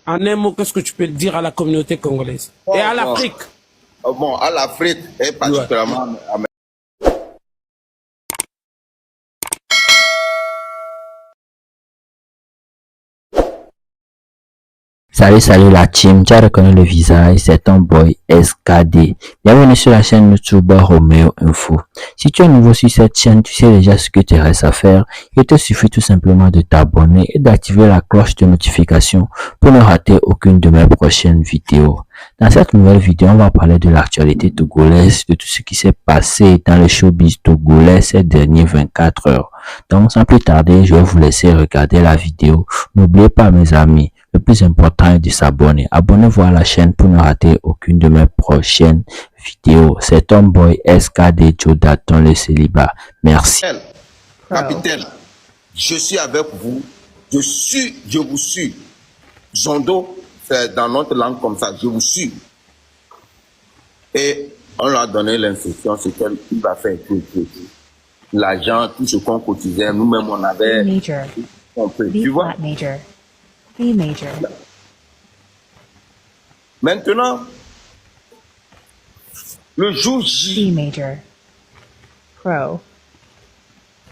En un mot, qu'est-ce que tu peux dire à la communauté congolaise et à l'Afrique? Bon, à l'Afrique et particulièrement à Salut la team, tu as reconnu le visage, c'est ton boy SKD. Bienvenue sur la chaîne YouTube Romeo Info. Si tu es nouveau sur cette chaîne, tu sais déjà ce que tu restes à faire. Il te suffit tout simplement de t'abonner et d'activer la cloche de notification pour ne rater aucune de mes prochaines vidéos. Dans cette nouvelle vidéo, on va parler de l'actualité togolaise, de tout ce qui s'est passé dans le showbiz togolais ces dernières 24 heures. Donc sans plus tarder, je vais vous laisser regarder la vidéo. N'oubliez pas mes amis, le plus important est de s'abonner. Abonnez-vous à la chaîne pour ne rater aucune de mes prochaines vidéos. C'est ton boy SKD Jodaton le célibat. Merci. Capitaine, je suis avec vous. Je vous suis. Zondo, c'est dans notre langue comme ça, je vous suis. Et on lui a donné l'instruction, c'est qu'il va faire tout. L'argent, tout ce qu'on cotisait, nous-mêmes on avait compris. Tu vois? B major. Maintenant, le jour J. C major. Pro.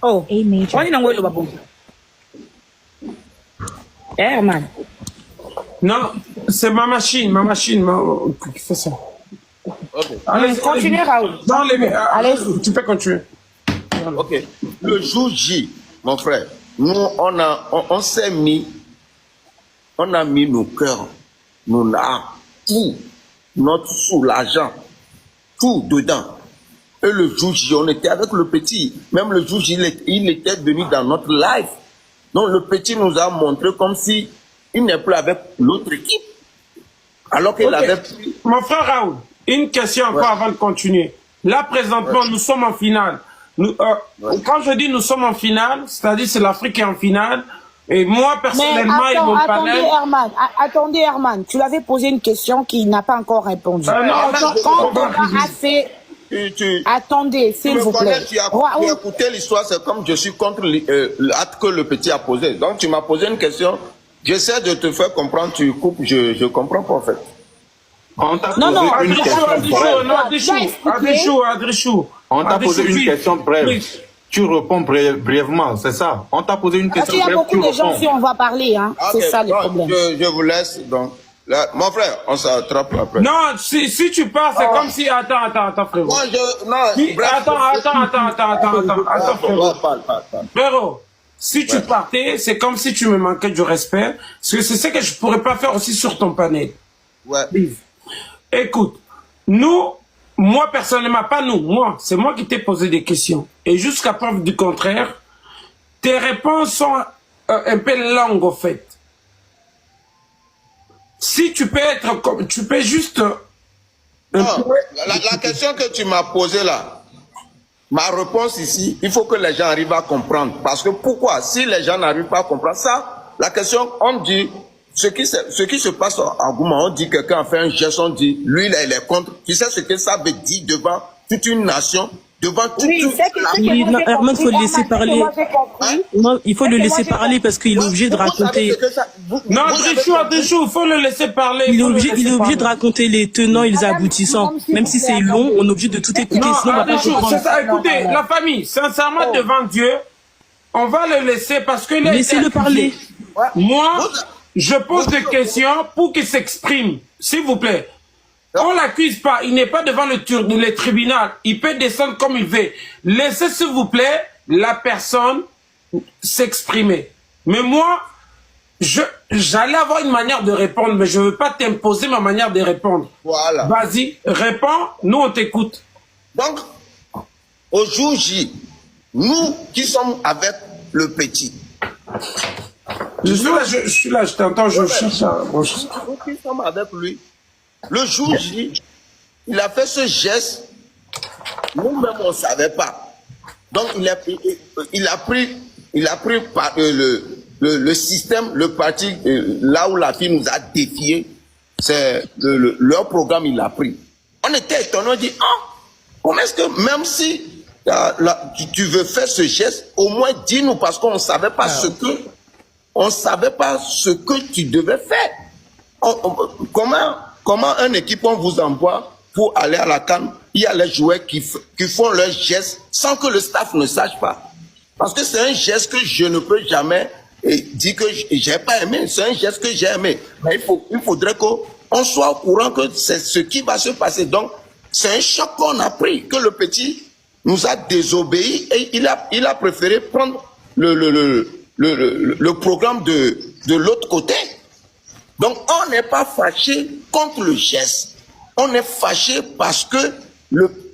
Oh. A major. Why you not going Yeah, man. Non, c'est ma machine qui fait ça. Okay. Allez, Continue, Raoul. Non, Allez. tu peux continuer. Ok. Le jour J, mon frère, nous, on s'est mis, on a mis nos cœurs, nos larmes, tout, notre sous, l'argent, tout dedans. Et le jour J, on était avec le petit. Même le jour J, il était venu dans notre live. Donc le petit nous a montré comme si il n'est plus avec l'autre équipe. Alors qu'il avait pris... Mon frère Raoul, une question encore avant de continuer. Là, présentement, nous sommes en finale. Quand je dis nous sommes en finale, c'est-à-dire c'est l'Afrique qui est en finale. Et moi, personnellement, et mon panel... Attendez, Herman. Tu l'avais posé une question qui n'a pas encore répondu. Quand on a assez... Attendez, s'il vous plaît. Tu as écouté l'histoire, c'est comme je suis contre l'acte que le petit a posé. Donc tu m'as posé une question, j'essaie de te faire comprendre, tu coupes, je comprends pas en fait. On t'a posé une question Adrichou. On t'a posé une question brève. Tu réponds brièvement, c'est ça. On t'a posé une question brève, tu réponds. Il y a beaucoup de gens si on va parler, hein. Okay, c'est ça le problème. Je vous laisse donc. Là, mon frère, on s'attrape après. Non, si tu pars, c'est comme si... Attends, frérot. Moi, Attends, frérot. Parle. Frérot, si tu partais, c'est comme si tu me manquais du respect. Parce que c'est ce que je pourrais pas faire aussi sur ton panel. Ouais. Écoute, moi personnellement, pas nous, moi, c'est moi qui t'ai posé des questions. Et jusqu'à preuve du contraire, tes réponses sont un peu longues, au fait. Si tu peux tu peux juste... La question que tu m'as posée là, ma réponse ici, il faut que les gens arrivent à comprendre. Parce que pourquoi? Si les gens n'arrivent pas à comprendre ça, la question, on dit, ce qui se passe en Gouma, on dit quelqu'un a fait un geste, on dit, lui là, il est contre. Tu sais ce que ça veut dire devant toute une nation? Devant toute non, Herman, il faut le laisser parler. Non, il faut le laisser parler parce qu'il est obligé de raconter. Non, Adrichou, il faut le laisser parler. Il est obligé de raconter les tenants et les aboutissants. Même si c'est long, on est obligé de tout écouter, sinon on va pas comprendre. C'est ça, écoutez, la famille, sincèrement, devant Dieu, on va le laisser parce que... Laissez-le parler. Moi, je pose des questions pour qu'il s'exprime, s'il vous plaît. On l'accuse pas, il n'est pas devant le tribunal, il peut descendre comme il veut. Laissez s'il vous plaît la personne s'exprimer. Mais moi, j'allais avoir une manière de répondre, mais je ne veux pas t'imposer ma manière de répondre. Voilà. Vas-y, réponds, nous on t'écoute. Donc, au jour J, nous qui sommes avec le petit. Je suis là, je t'entends, je cherche ça. Nous qui sommes avec lui. Le jour J, il a fait ce geste, nous-mêmes on ne savait pas. Donc il a pris par le système, le parti, là où la fille nous a défié, c'est leur programme, il l'a pris. On était étonnés, on dit, comment est-ce que même si tu veux faire ce geste, au moins dis-nous, parce qu'on ne savait pas ce que tu devais faire. comment une équipe on vous envoie pour aller à la CAN, il y a les joueurs qui font leurs gestes sans que le staff ne sache pas. Parce que c'est un geste que je ne peux jamais dire que j'ai pas aimé. C'est un geste que j'ai aimé. Mais il faudrait qu'on soit au courant que c'est ce qui va se passer. Donc, c'est un choc qu'on a pris, que le petit nous a désobéi et il a préféré prendre le programme de l'autre côté. Donc, on n'est pas fâché contre le geste. On est fâché parce que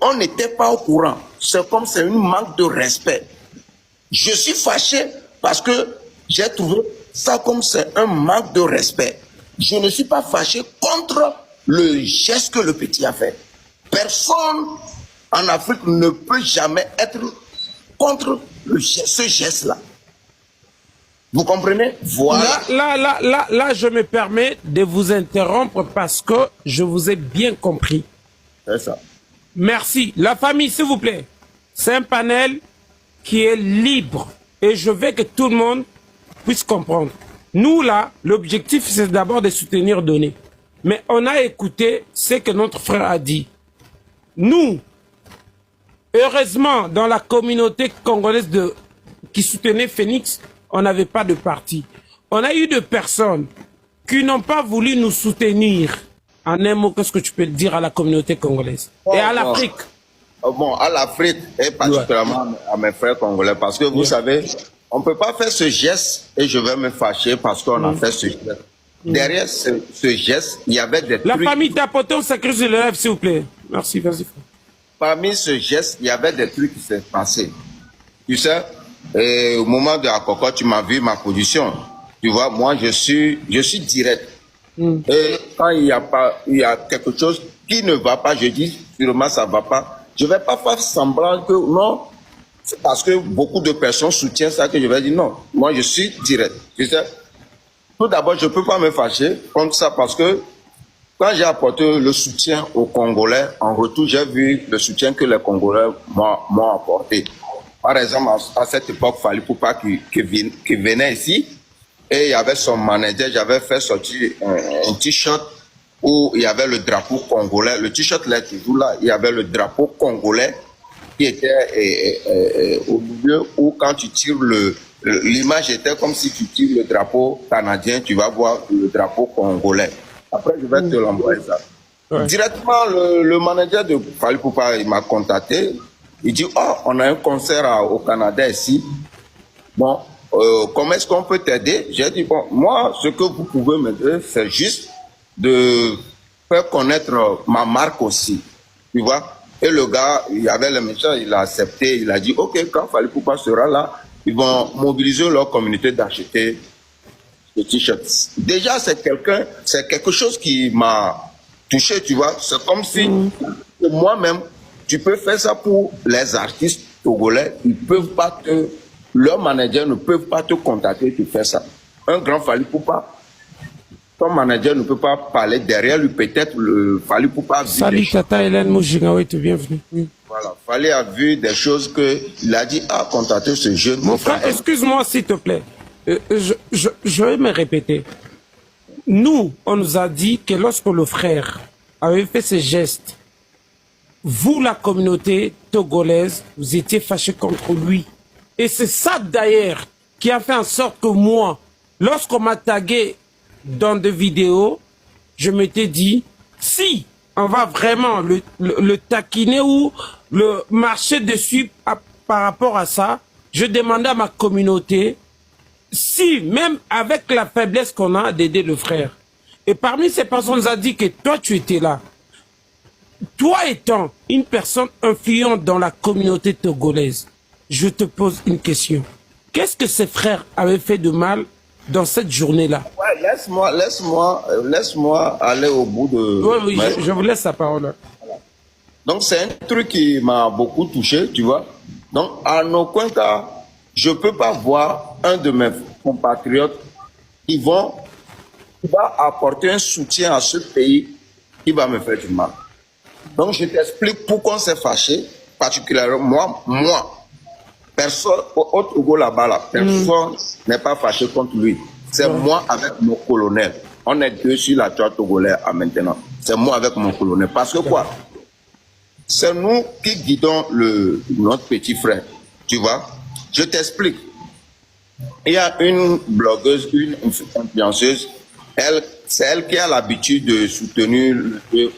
on n'était pas au courant. C'est comme c'est un manque de respect. Je suis fâché parce que j'ai trouvé ça comme c'est un manque de respect. Je ne suis pas fâché contre le geste que le petit a fait. Personne en Afrique ne peut jamais être contre ce geste-là. Vous comprenez? Voilà. Là, je me permets de vous interrompre parce que je vous ai bien compris. C'est ça. Merci. La famille, s'il vous plaît. C'est un panel qui est libre. Et je veux que tout le monde puisse comprendre. Nous, là, l'objectif, c'est d'abord de soutenir Doné. Mais on a écouté ce que notre frère a dit. Nous, heureusement, dans la communauté congolaise qui soutenait Phoenix, on n'avait pas de parti. On a eu des personnes qui n'ont pas voulu nous soutenir. En un mot, qu'est-ce que tu peux dire à la communauté congolaise et à l'Afrique? Bon, à l'Afrique et particulièrement à mes frères congolais, parce que vous savez, on ne peut pas faire ce geste et je vais me fâcher parce qu'on a fait ce geste. Derrière ce geste, il y avait des trucs... La famille Tapoton, sacré sur le rêve, s'il vous plaît. Merci, vas-y. Parmi ce geste, il y avait des trucs qui s'est passé. Tu sais, au moment de Akoko, tu m'as vu ma position. Tu vois, moi, je suis direct. Et quand il y a quelque chose qui ne va pas, je dis, sûrement ça ne va pas. Je ne vais pas faire semblant que non, c'est parce que beaucoup de personnes soutiennent ça que je vais dire non. Moi, je suis direct. Tu sais, tout d'abord, je ne peux pas me fâcher contre ça parce que quand j'ai apporté le soutien aux Congolais, en retour, j'ai vu le soutien que les Congolais m'ont apporté. Par exemple, à cette époque, Fally Ipupa qui venait ici et il y avait son manager, j'avais fait sortir un t-shirt où il y avait le drapeau congolais. Le t-shirt là est toujours là. Il y avait le drapeau congolais qui était au milieu où quand tu tires l'image était comme si tu tires le drapeau canadien, tu vas voir le drapeau congolais. Après, je vais te l'envoyer ça. Ouais. Directement, le manager de Fally Ipupa, il m'a contacté. Il dit, oh, on a un concert au Canada ici. Bon, comment est-ce qu'on peut t'aider? J'ai dit, bon, moi, ce que vous pouvez m'aider, c'est juste de faire connaître ma marque aussi. Tu vois? Et le gars, il y avait le méchant, il a accepté, il a dit, ok, quand Fally Ipupa sera là, ils vont mobiliser leur communauté d'acheter des t-shirts. Déjà, c'est quelque chose qui m'a touché, tu vois. C'est comme si moi-même, tu peux faire ça pour les artistes togolais, ils peuvent pas leurs managers ne peuvent pas te contacter pour faire ça. Un grand Fally Ipupa, ton manager ne peut pas parler derrière lui, peut-être le Fally Ipupa a vu. Salut Tata Hélène Moujinga, oui, tu es bienvenue. Voilà, Fally a vu des choses qu'il a dit, ah, contacter ce jeune. Mon frère, excuse-moi s'il te plaît. Je vais me répéter. Nous, on nous a dit que lorsque le frère avait fait ce geste, vous, la communauté togolaise, vous étiez fâchés contre lui. Et c'est ça d'ailleurs qui a fait en sorte que moi, lorsqu'on m'a tagué dans des vidéos, je m'étais dit, si on va vraiment le taquiner ou le marcher dessus par rapport à ça, je demandais à ma communauté, si même avec la faiblesse qu'on a d'aider le frère. Et parmi ces personnes, on nous a dit que toi, tu étais là. Toi étant une personne influente dans la communauté togolaise, je te pose une question. Qu'est-ce que ces frères avaient fait de mal dans cette journée-là? Ouais, laisse-moi aller au bout de... Oui, je vous laisse la parole. Voilà. Donc, c'est un truc qui m'a beaucoup touché, tu vois. Donc, en aucun cas, je ne peux pas voir un de mes compatriotes qui va apporter un soutien à ce pays qui va me faire du mal. Donc, je t'explique pourquoi on s'est fâché, particulièrement moi. Personne, au Togo là-bas, personne n'est pas fâché contre lui. C'est moi avec mon colonel. On est deux sur la toile togolaise maintenant. C'est moi avec mon colonel. Parce que quoi? C'est nous qui guidons notre petit frère. Tu vois? Je t'explique. Il y a une blogueuse, une influenceuse. C'est elle qui a l'habitude de soutenir le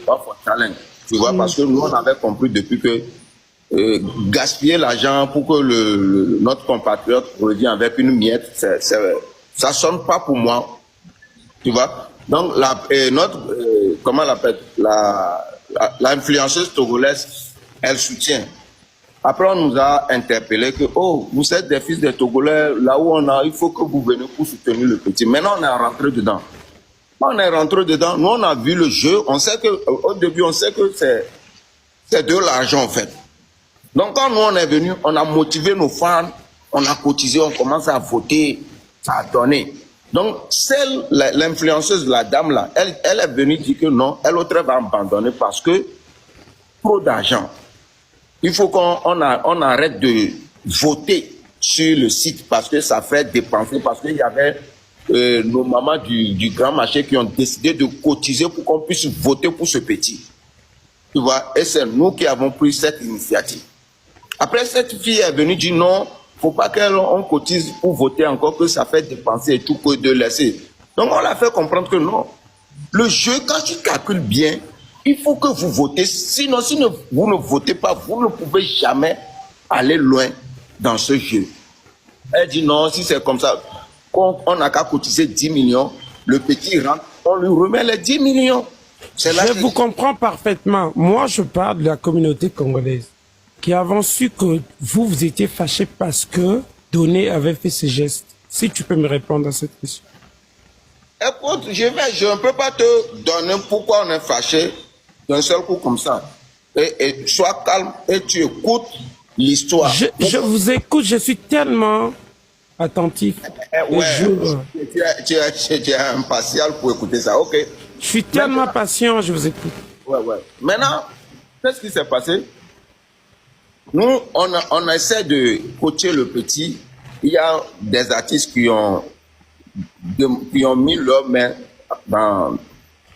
Talent. Tu vois? Parce que nous, on avait compris depuis que gaspiller l'argent pour que notre compatriote revienne avec une miette, ça sonne pas pour moi. Tu vois? Donc, comment on l'appelle? L'influenceuse togolaise, elle soutient. Après, on nous a interpellé que, oh, vous êtes des fils des Togolais, là où il faut que vous veniez pour soutenir le petit. Maintenant, on est rentré dedans. On est rentré dedans, nous, on a vu le jeu, on sait que, au début, on sait que c'est de l'argent, en fait. Donc, quand nous, on est venu, on a motivé nos fans, on a cotisé, on commence à voter, ça a donné. Donc, l'influenceuse, la dame là, elle est venue dire que non, elle autre va abandonner parce que trop d'argent. Il faut qu'on arrête de voter sur le site parce que ça fait dépenser, parce qu'il y avait nos mamans du grand marché qui ont décidé de cotiser pour qu'on puisse voter pour ce petit. Tu vois, et c'est nous qui avons pris cette initiative. Après, cette fille est venue dire non, faut pas qu'on cotise pour voter encore, que ça fait dépenser et tout, que de laisser. Donc on l'a fait comprendre que non. Le jeu, quand tu calcules bien, il faut que vous votez. Sinon, si vous ne votez pas, vous ne pouvez jamais aller loin dans ce jeu. Elle dit non, si c'est comme ça, on n'a qu'à cotiser 10 millions, le petit rentre, on lui remet les 10 millions. Je vous comprends parfaitement. Moi, je parle de la communauté congolaise qui avons su que vous étiez fâché parce que Doné avait fait ce geste. Si tu peux me répondre à cette question. Écoute, je ne peux pas te donner pourquoi on est fâché d'un seul coup comme ça. Et sois calme et tu écoutes l'histoire. Je vous écoute, je suis tellement attentif. Ouais, tu es impatient pour écouter ça, ok. Je suis tellement patient, je vous écoute. Ouais. Maintenant, qu'est-ce qui s'est passé? Nous, on essaie de coacher le petit. Il y a des artistes qui ont mis leur main dans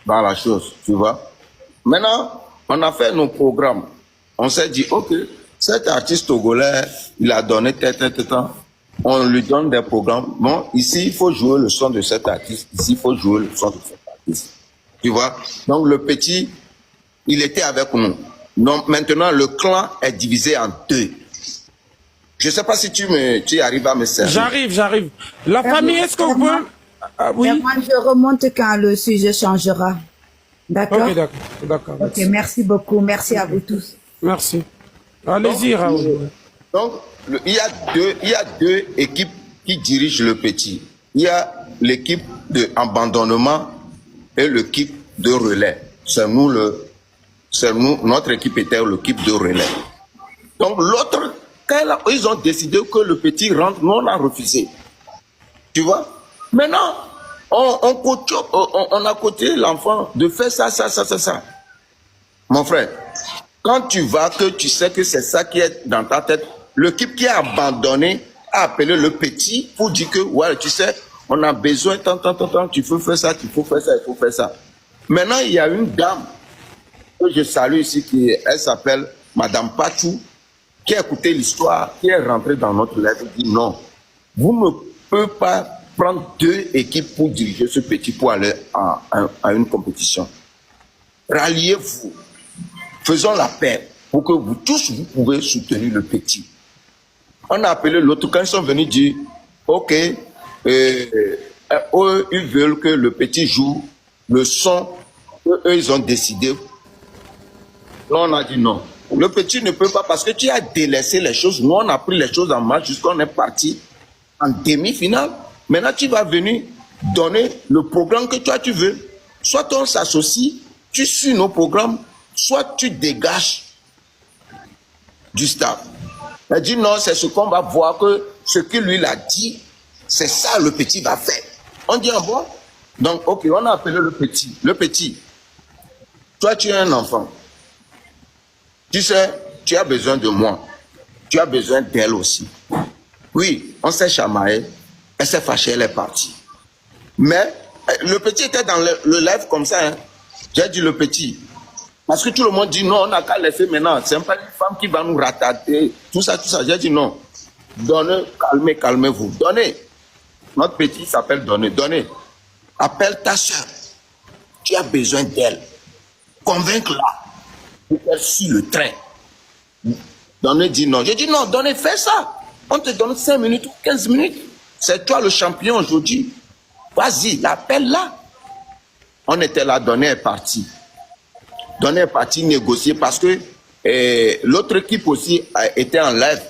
la chose, tu vois. Maintenant, on a fait nos programmes. On s'est dit, ok, cet artiste togolais, il a donné temps. On lui donne des programmes. Bon, ici, il faut jouer le son de cet artiste. Ici, il faut jouer le son de cet artiste. Tu vois? Donc, le petit, il était avec nous. Donc, maintenant, le clan est divisé en deux. Je ne sais pas si tu arrives à me servir. J'arrive. La famille, est-ce qu'on peut... Ah, oui. Moi, je remonte quand le sujet changera. D'accord? Ok, d'accord. Ok, merci beaucoup. Merci à vous tous. Merci. Allez-y, Raoul. Donc, il y a deux équipes qui dirigent le petit. Il y a l'équipe d'abandonnement et l'équipe de relais. C'est nous, notre équipe était l'équipe de relais. Donc, l'autre, quand ils ont décidé que le petit rentre, nous, on a refusé. Tu vois? Maintenant, on a coaché l'enfant de faire ça. Mon frère, quand tu vas, que tu sais que c'est ça qui est dans ta tête, l'équipe qui a abandonné a appelé le petit pour dire que, ouais, tu sais, on a besoin, tu faut faire ça, il faut faire ça. Maintenant, il y a une dame que je salue ici, elle s'appelle Madame Pachou, qui a écouté l'histoire, qui est rentrée dans notre lettre, dit non, vous ne pouvez pas prendre deux équipes pour diriger ce petit pour aller à une compétition. Ralliez-vous. Faisons la paix pour que vous tous, vous pouvez soutenir le petit. On a appelé l'autre, quand ils sont venus dire, ok, eux, ils veulent que le petit joue le son, eux, ils ont décidé. Là, on a dit non. Le petit ne peut pas parce que tu as délaissé les choses. Nous, on a pris les choses en main jusqu'on est parti en demi-finale. Maintenant, tu vas venir donner le programme que toi, tu veux. Soit on s'associe, tu suis nos programmes, soit tu dégages du staff. Elle dit non, c'est ce qu'on va voir, que ce que lui l'a dit, c'est ça le petit va faire. On dit en bon. Donc, ok, on a appelé le petit. Le petit, toi, tu es un enfant. Tu sais, tu as besoin de moi. Tu as besoin d'elle aussi. Oui, on s'est chamaillé. Elle s'est fâchée, elle est partie. Mais Le petit était dans le live comme ça. Hein. J'ai dit le petit. Parce que tout le monde dit non, on n'a qu'à laisser maintenant. C'est pas une femme qui va nous rattater. Tout ça, tout ça. J'ai dit non. Donnez, calmez-vous. Donnez. Notre petit s'appelle Donnez. Donnez. Appelle ta soeur. Tu as besoin d'elle. Convainc-la pour qu'elle suive le train. Donnez dit non. J'ai dit non, Donnez, fais ça. On te donne 5 minutes ou 15 minutes. C'est toi le champion aujourd'hui. Vas-y, appelle-la. On était là, Donnez est parti. Donnez est parti négocier parce que l'autre équipe aussi était en live.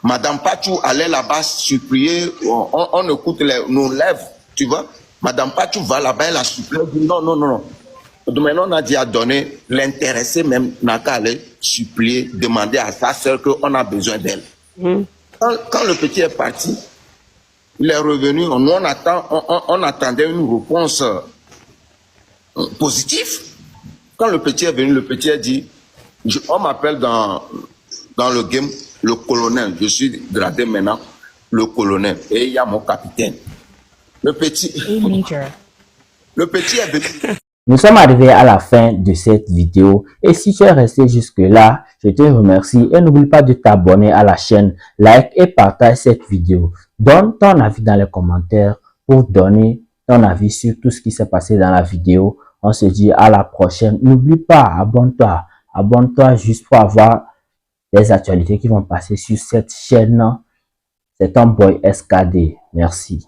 Madame Pachou allait là-bas supplier. On écoute nos lèvres, tu vois. Madame Pachou va là-bas, elle a supplié. Non, non, non, non. Maintenant, on a dit à Donnez, l'intéressé même n'a qu'à aller supplier, demander à sa soeur qu'on a besoin d'elle. Quand le petit est parti, il est revenu, on attendait une réponse positive. Quand le petit est venu, le petit a dit, on m'appelle dans le game le colonel, je suis gradé maintenant, le colonel, et il y a mon capitaine. Le petit est venu. Nous sommes arrivés à la fin de cette vidéo et si tu es resté jusque là, je te remercie et n'oublie pas de t'abonner à la chaîne, like et partage cette vidéo. Donne ton avis dans les commentaires pour donner ton avis sur tout ce qui s'est passé dans la vidéo. On se dit à la prochaine. N'oublie pas, abonne-toi. Abonne-toi juste pour avoir les actualités qui vont passer sur cette chaîne. C'est ton boy SKD. Merci.